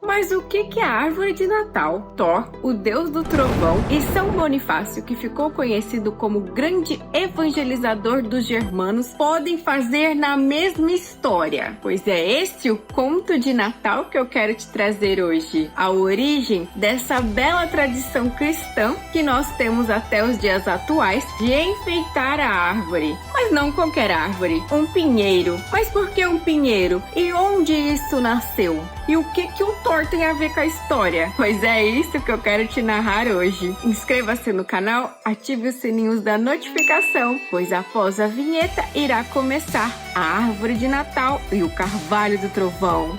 Mas o que é a árvore de Natal, Thor, o deus do trovão, e São Bonifácio, que ficou conhecido como grande evangelizador dos germanos, podem fazer na mesma história? Pois é esse o conto de Natal que eu quero te trazer hoje. A origem dessa bela tradição cristã que nós temos até os dias atuais de enfeitar a árvore. Mas não qualquer árvore, um pinheiro. Mas por que um pinheiro? E onde isso nasceu? E o que o Thor tem a ver com a história? Pois é isso que eu quero te narrar hoje. Inscreva-se no canal, ative os sininhos da notificação, pois após a vinheta irá começar a árvore de Natal e o carvalho do trovão.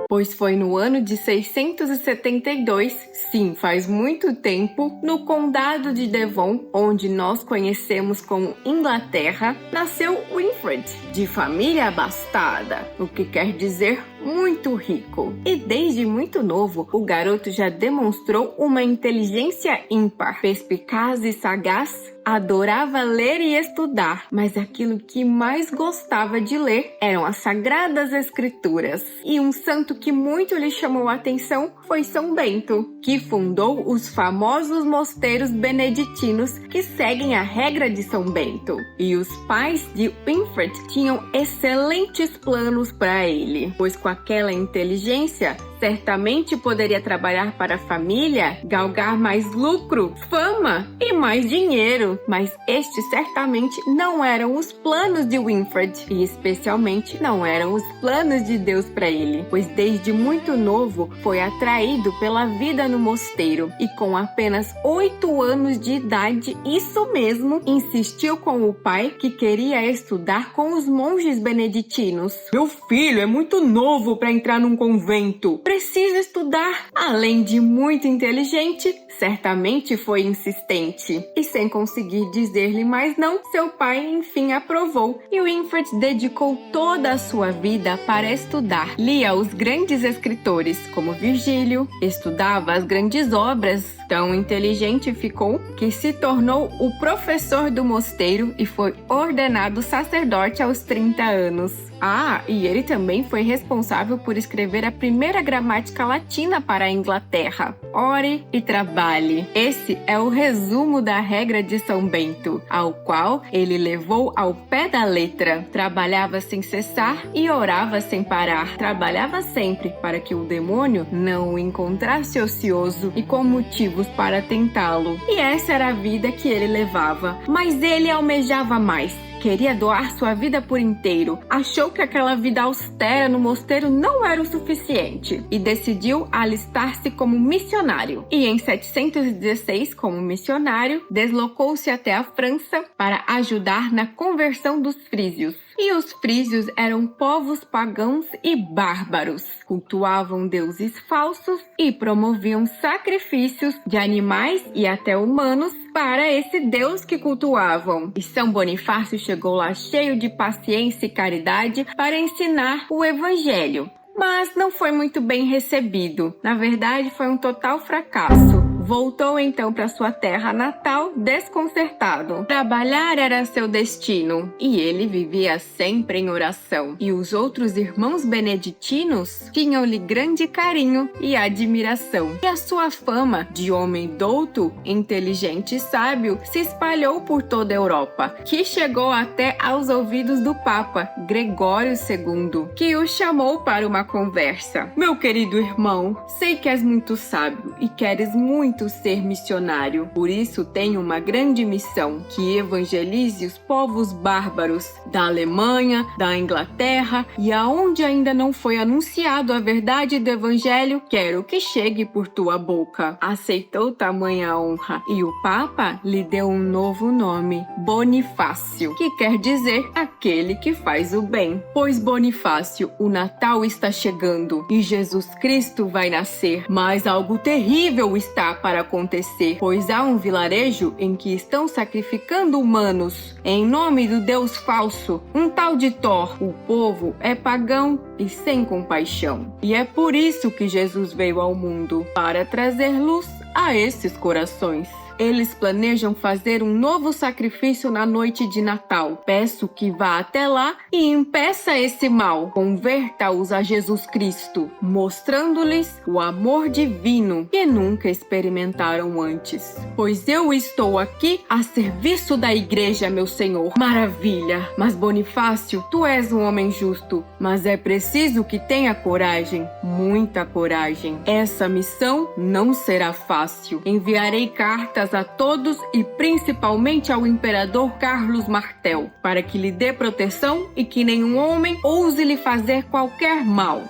Pois foi no ano de 672, sim, faz muito tempo, no condado de Devon, onde nós conhecemos como Inglaterra, nasceu Winfred, de família abastada, o que quer dizer muito rico. E desde muito novo, o garoto já demonstrou uma inteligência ímpar, perspicaz e sagaz. Adorava ler e estudar, mas aquilo que mais gostava de ler eram as Sagradas Escrituras. E um santo que muito lhe chamou a atenção foi São Bento, que fundou os famosos mosteiros beneditinos que seguem a regra de São Bento. E os pais de Winfred tinham excelentes planos para ele, pois com aquela inteligência, certamente poderia trabalhar para a família, galgar mais lucro, fama e mais dinheiro. Mas estes certamente não eram os planos de Winfred, e especialmente não eram os planos de Deus para ele, pois desde muito novo foi atraído pela vida no mosteiro e com apenas 8 anos de idade, isso mesmo, insistiu com o pai que queria estudar com os monges beneditinos. Meu filho é muito novo para entrar num convento. Precisa estudar. Além de muito inteligente, certamente foi insistente. E sem conseguir dizer-lhe mais não, seu pai enfim aprovou. E Winfred dedicou toda a sua vida para estudar. Lia os grandes escritores, como Virgílio, estudava as grandes obras. Tão inteligente ficou que se tornou o professor do mosteiro e foi ordenado sacerdote aos 30 anos. Ah, e ele também foi responsável por escrever a primeira gramática latina para a Inglaterra. Ore e trabalhe. Esse é o resumo da regra de São Bento, ao qual ele levou ao pé da letra. Trabalhava sem cessar e orava sem parar. Trabalhava sempre para que o demônio não o encontrasse ocioso e com motivos para tentá-lo. E essa era a vida que ele levava. Mas ele almejava mais. Queria doar sua vida por inteiro. Achou que aquela vida austera no mosteiro não era o suficiente e decidiu alistar-se como missionário. E em 716, como missionário, deslocou-se até a França para ajudar na conversão dos frísios. E os frísios eram povos pagãos e bárbaros. Cultuavam deuses falsos e promoviam sacrifícios de animais e até humanos para esse deus que cultuavam. E São Bonifácio chegou lá cheio de paciência e caridade para ensinar o evangelho. Mas não foi muito bem recebido. Na verdade, foi um total fracasso. Voltou então para sua terra natal desconcertado. Trabalhar era seu destino e ele vivia sempre em oração. E os outros irmãos beneditinos tinham-lhe grande carinho e admiração. E a sua fama de homem douto, inteligente e sábio se espalhou por toda a Europa, que chegou até aos ouvidos do Papa Gregório II, que o chamou para uma conversa. Meu querido irmão, sei que és muito sábio e queres muito ser missionário. Por isso tenho uma grande missão, que evangelize os povos bárbaros da Alemanha, da Inglaterra e aonde ainda não foi anunciado a verdade do evangelho, quero que chegue por tua boca. Aceitou tamanha honra e o Papa lhe deu um novo nome, Bonifácio, que quer dizer aquele que faz o bem. Pois Bonifácio, o Natal está chegando e Jesus Cristo vai nascer, mas algo terrível está para acontecer, pois há um vilarejo em que estão sacrificando humanos em nome do Deus falso, um tal de Thor. O povo é pagão e sem compaixão. E é por isso que Jesus veio ao mundo, para trazer luz a esses corações. Eles planejam fazer um novo sacrifício na noite de Natal. Peço que vá até lá e impeça esse mal. Converta-os a Jesus Cristo, mostrando-lhes o amor divino que nunca experimentaram antes. Pois eu estou aqui a serviço da igreja, meu Senhor. Maravilha! Mas Bonifácio, tu és um homem justo, mas é preciso que tenha coragem, muita coragem. Essa missão não será fácil. Enviarei cartas a todos e principalmente ao imperador Carlos Martel, para que lhe dê proteção e que nenhum homem ouse lhe fazer qualquer mal.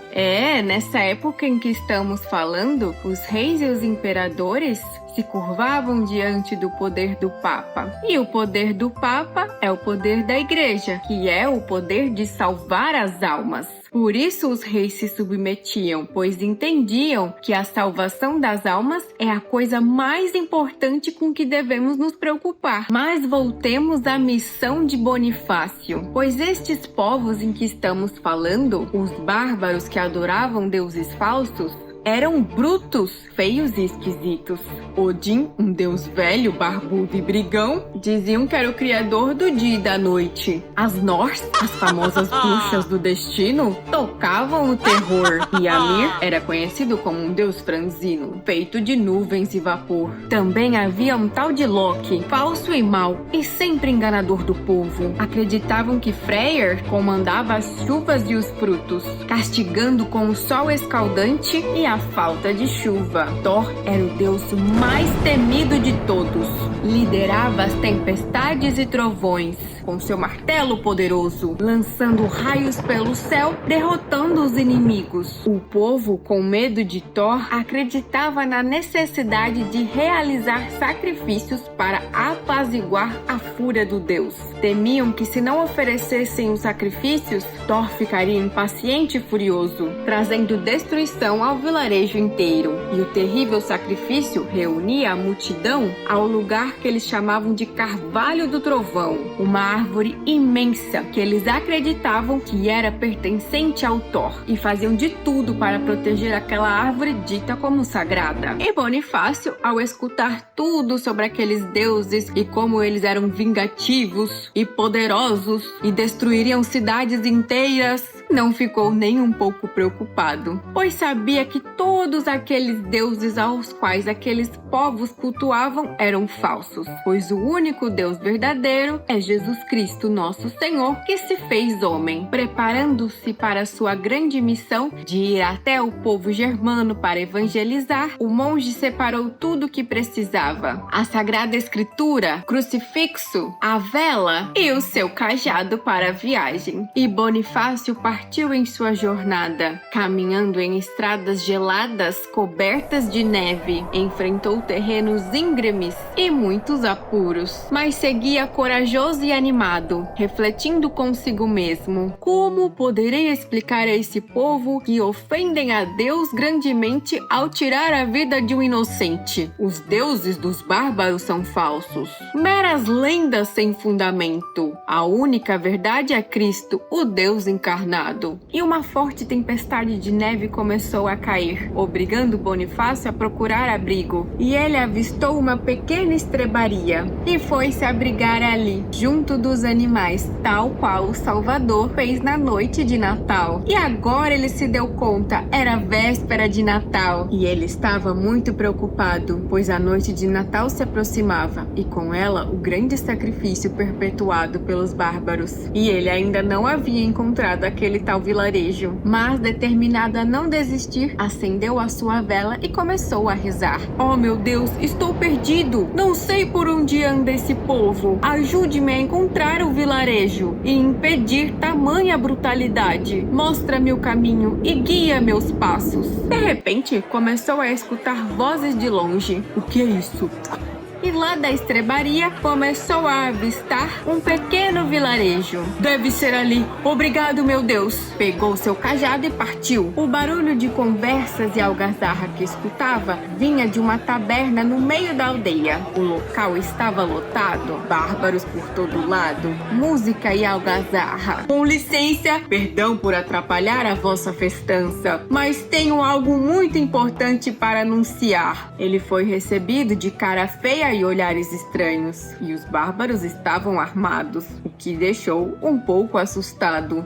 Nessa época em que estamos falando, os reis e os imperadores se curvavam diante do poder do Papa. E o poder do Papa é o poder da Igreja, que é o poder de salvar as almas. Por isso os reis se submetiam, pois entendiam que a salvação das almas é a coisa mais importante com que devemos nos preocupar. Mas voltemos à missão de Bonifácio, pois estes povos em que estamos falando, os bárbaros que adoravam deuses falsos, eram brutos, feios e esquisitos. Odin, um deus velho, barbudo e brigão, diziam que era o criador do dia e da noite. As Norse, as famosas bruxas do destino, tocavam o terror. E Amir era conhecido como um deus franzino, feito de nuvens e vapor. Também havia um tal de Loki, falso e mau, e sempre enganador do povo. Acreditavam que Freyr comandava as chuvas e os frutos, castigando com o sol escaldante e a falta de chuva. Thor era o deus mais temido de todos. Liderava as tempestades e trovões com seu martelo poderoso, lançando raios pelo céu, derrotando os inimigos. O povo, com medo de Thor, acreditava na necessidade de realizar sacrifícios para apaziguar a fúria do deus. Temiam que, se não oferecessem os sacrifícios, Thor ficaria impaciente e furioso, trazendo destruição ao vilarejo inteiro. E o terrível sacrifício reunia a multidão ao lugar que eles chamavam de Carvalho do Trovão, uma árvore imensa que eles acreditavam que era pertencente ao Thor, e faziam de tudo para proteger aquela árvore dita como sagrada. E Bonifácio, ao escutar tudo sobre aqueles deuses e como eles eram vingativos e poderosos e destruiriam cidades inteiras, não ficou nem um pouco preocupado, pois sabia que todos aqueles deuses aos quais aqueles povos cultuavam eram falsos, pois o único Deus verdadeiro é Jesus Cristo, nosso Senhor, que se fez homem. Preparando-se para sua grande missão de ir até o povo germano para evangelizar, o monge separou tudo o que precisava: a Sagrada Escritura, crucifixo, a vela e o seu cajado para a viagem. E Bonifácio partiu em sua jornada, caminhando em estradas geladas cobertas de neve. Enfrentou terrenos íngremes e muitos apuros, mas seguia corajoso e animado, refletindo consigo mesmo: como poderei explicar a esse povo que ofendem a Deus grandemente ao tirar a vida de um inocente? Os deuses dos bárbaros são falsos, meras lendas sem fundamento. A única verdade é Cristo, o Deus encarnado. E uma forte tempestade de neve começou a cair, obrigando Bonifácio a procurar abrigo. E ele avistou uma pequena estrebaria e foi se abrigar ali, junto dos animais, tal qual o Salvador fez na noite de Natal. E agora ele se deu conta, era véspera de Natal, e ele estava muito preocupado, pois a noite de Natal se aproximava, e com ela o grande sacrifício perpetuado pelos bárbaros. E ele ainda não havia encontrado aquele tal vilarejo, mas determinado a não desistir, acendeu a sua vela e começou a rezar: oh meu Deus, estou perdido, não sei por onde anda esse povo, ajude-me a encontrar o vilarejo e impedir tamanha brutalidade, mostra-me o caminho e guia meus passos. De repente, começou a escutar vozes de longe. O que é isso? E lá da estrebaria começou a avistar um pequeno vilarejo. Deve ser ali. Obrigado, meu Deus. Pegou seu cajado e partiu. O barulho de conversas e algazarra que escutava vinha de uma taberna no meio da aldeia. O local estava lotado, bárbaros por todo lado, música e algazarra. Com licença, perdão por atrapalhar a vossa festança, mas tenho algo muito importante para anunciar. Ele foi recebido de cara feia gritaria e olhares estranhos, e os bárbaros estavam armados, o que deixou um pouco assustado.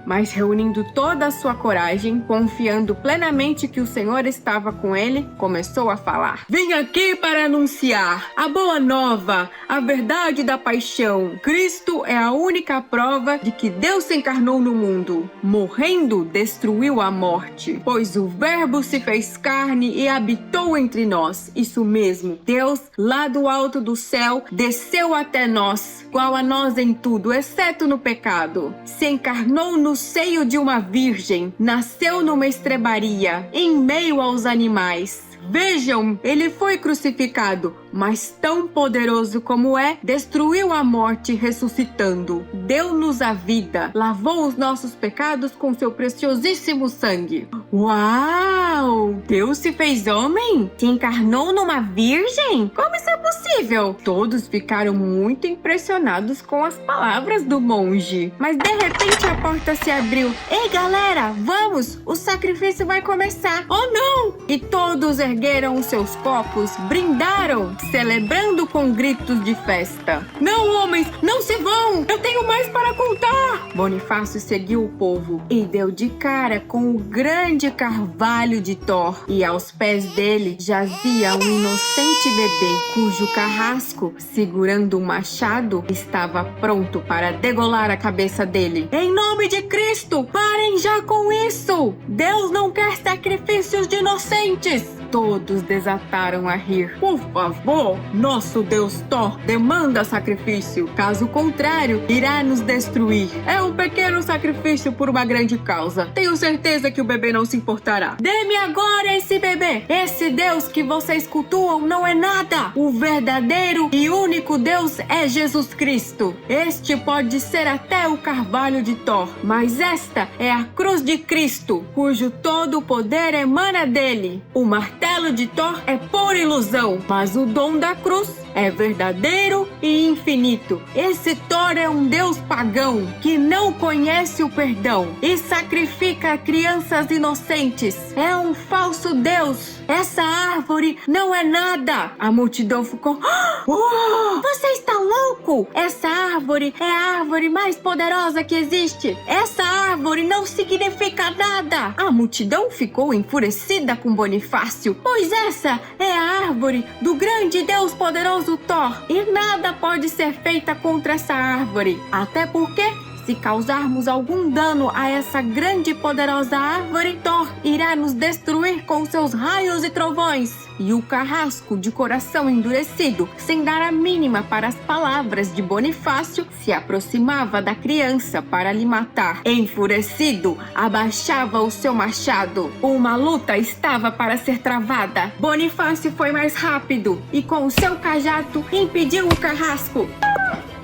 Mas reunindo toda a sua coragem, confiando plenamente que o Senhor estava com ele, começou a falar: Vim aqui para anunciar a boa nova, a verdade da paixão. Cristo é a única prova de que Deus se encarnou no mundo. Morrendo, destruiu a morte, pois o Verbo se fez carne e habitou entre nós. Isso mesmo, Deus, lá do alto do céu, desceu até nós, igual a nós em tudo, exceto no pecado. Se encarnou no seio de uma virgem, nasceu numa estrebaria, em meio aos animais. Vejam, ele foi crucificado, mas tão poderoso como é, destruiu a morte ressuscitando. Deu-nos a vida, lavou os nossos pecados com seu preciosíssimo sangue. Uau! Deus se fez homem? Se encarnou numa virgem? Como isso é possível? Todos ficaram muito impressionados com as palavras do monge. Mas de repente a porta se abriu. Ei, galera, vamos! O sacrifício vai começar. Oh, não! E todos ergueram os seus copos, brindaram, celebrando com gritos de festa. Não, homens, não se vão! Eu tenho mais para contar! Bonifácio seguiu o povo e deu de cara com o grande carvalho de Thor. E aos pés dele jazia um inocente bebê, cujo carrasco, segurando um machado, estava pronto para degolar a cabeça dele. Em nome de Cristo, parem já com isso! Deus não quer sacrifícios de inocentes! Todos desataram a rir. Por favor, nosso Deus Thor demanda sacrifício. Caso contrário, irá nos destruir. É um pequeno sacrifício por uma grande causa. Tenho certeza que o bebê não se importará. Dê-me agora esse bebê. Esse Deus que vocês cultuam não é nada. O verdadeiro e único Deus é Jesus Cristo. Este pode ser até o carvalho de Thor, mas esta é a cruz de Cristo, cujo todo o poder emana dele. O martelo de Thor é pura ilusão, mas o dom da cruz é verdadeiro e infinito. Esse Thor é um deus pagão que não conhece o perdão e sacrifica crianças inocentes. É um falso deus. Essa árvore não é nada. A multidão ficou: Você está louco? Essa árvore é a árvore mais poderosa que existe. Essa árvore não significa nada. A multidão ficou enfurecida com Bonifácio, pois essa é a árvore do grande Deus poderoso Thor, e nada pode ser feita contra essa árvore. Até porque, se causarmos algum dano a essa grande e poderosa árvore, Thor irá nos destruir com seus raios e trovões. E o carrasco, de coração endurecido, sem dar a mínima para as palavras de Bonifácio, se aproximava da criança para lhe matar. Enfurecido, abaixava o seu machado. Uma luta estava para ser travada. Bonifácio foi mais rápido e, com o seu cajado, impediu o carrasco.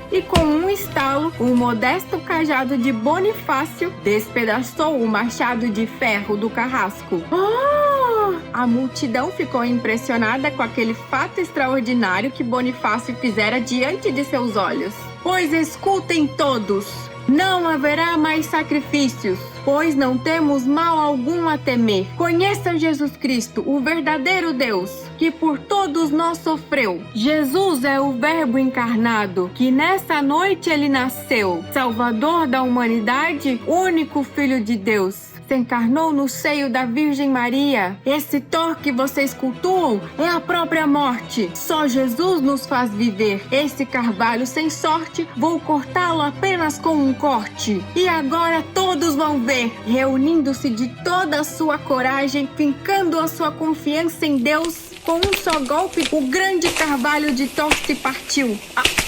E com um estalo, o modesto cajado de Bonifácio despedaçou o machado de ferro do carrasco. A multidão ficou impressionada com aquele fato extraordinário que Bonifácio fizera diante de seus olhos. Pois escutem todos, não haverá mais sacrifícios, pois não temos mal algum a temer. Conheça Jesus Cristo, o verdadeiro Deus, que por todos nós sofreu. Jesus é o Verbo encarnado, que nessa noite ele nasceu, Salvador da humanidade, único Filho de Deus. Se encarnou no seio da Virgem Maria. Esse Thor que vocês cultuam é a própria morte. Só Jesus nos faz viver. Esse carvalho sem sorte, vou cortá-lo apenas com um corte. E agora todos vão ver, reunindo-se de toda a sua coragem, fincando a sua confiança em Deus. Com um só golpe, o grande carvalho de Thor se partiu.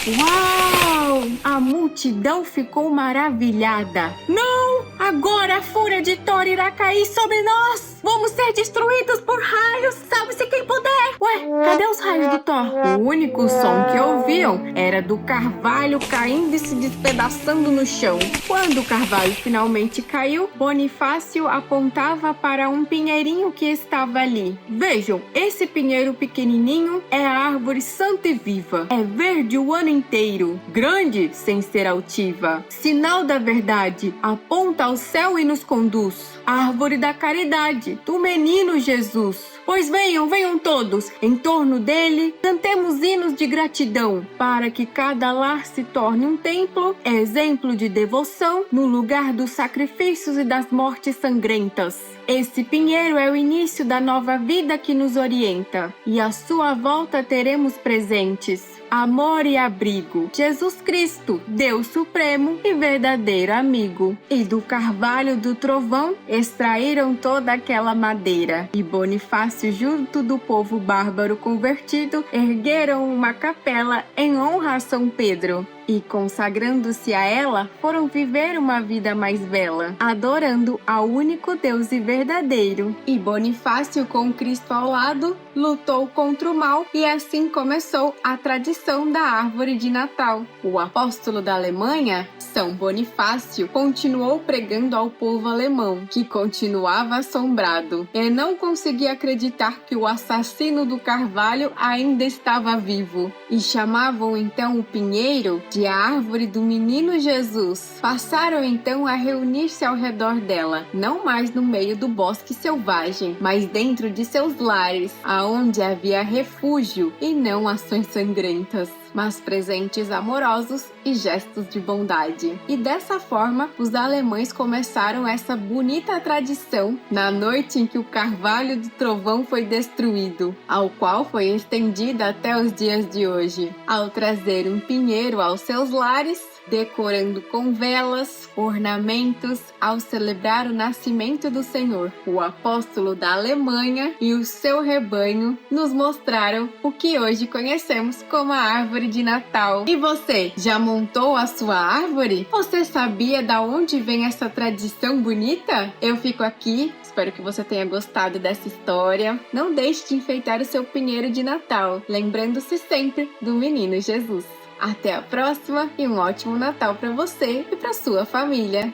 Uau! A multidão ficou maravilhada. Não! Agora a fúria de Thor irá cair sobre nós! Vamos ser destruídos por raios! Salve-se quem puder! Ué, cadê os raios do Thor? O único som que ouviam era do carvalho caindo e se despedaçando no chão. Quando o carvalho finalmente caiu, Bonifácio apontava para um pinheirinho que estava ali. Vejam, esse pinheiro pequenininho é a árvore santa e viva. É verde o ano inteiro, grande sem ser altiva. Sinal da verdade, aponta ao céu e nos conduz. Árvore da caridade, do menino Jesus. Pois venham, venham todos, em torno dele, cantemos hinos de gratidão, para que cada lar se torne um templo, exemplo de devoção, no lugar dos sacrifícios e das mortes sangrentas. Esse pinheiro é o início da nova vida que nos orienta, e à sua volta teremos presentes amor e abrigo, Jesus Cristo, Deus Supremo e verdadeiro amigo. E do carvalho do trovão extraíram toda aquela madeira, e Bonifácio, junto do povo bárbaro convertido, ergueram uma capela em honra a São Pedro. E, consagrando-se a ela, foram viver uma vida mais bela, adorando ao único Deus e verdadeiro. E Bonifácio, com Cristo ao lado, lutou contra o mal, e assim começou a tradição da árvore de Natal. O apóstolo da Alemanha, São Bonifácio, continuou pregando ao povo alemão, que continuava assombrado e não conseguia acreditar que o assassino do carvalho ainda estava vivo. E chamavam então o pinheiro de a árvore do menino Jesus. Passaram então a reunir-se ao redor dela, não mais no meio do bosque selvagem, mas dentro de seus lares, aonde havia refúgio e não ações sangrentas, mas presentes amorosos e gestos de bondade. E dessa forma, os alemães começaram essa bonita tradição na noite em que o carvalho do trovão foi destruído, ao qual foi estendida até os dias de hoje, ao trazer um pinheiro aos seus lares, decorando com velas, ornamentos, ao celebrar o nascimento do Senhor. O apóstolo da Alemanha e o seu rebanho nos mostraram o que hoje conhecemos como a árvore de Natal. E você, já montou a sua árvore? Você sabia de onde vem essa tradição bonita? Eu fico aqui. Espero que você tenha gostado dessa história. Não deixe de enfeitar o seu pinheiro de Natal, lembrando-se sempre do menino Jesus. Até a próxima e um ótimo Natal para você e para sua família!